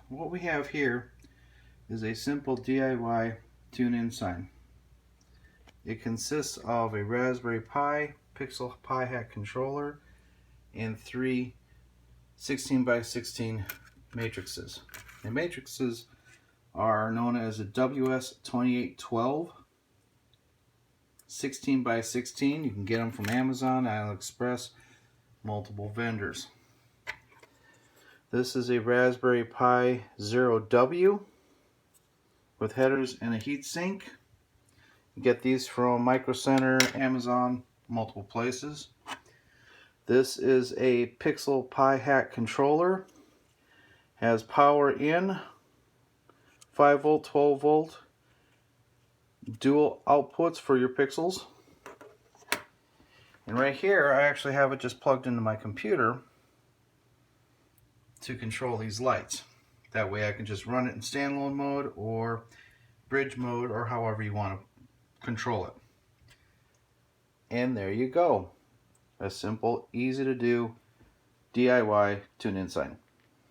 what we have here is a simple DIY tune-in sign. It consists of a Raspberry Pi Pixel Pi Hat controller and three 16 by 16 matrices. The matrices are known as a WS2812 16 by 16. You can get them from Amazon, AliExpress, multiple vendors. This is a Raspberry Pi Zero W with headers and a heatsink. You get these from Micro Center, Amazon, multiple places. This is a Pixel Pi Hat controller. Has power in, 5 volt, 12 volt, dual outputs for your pixels. And right here, I actually have it just plugged into my computer to control these lights. That way I can just run it in standalone mode or bridge mode or however you want to control it. And there you go. A simple, easy to do DIY tune-in sign.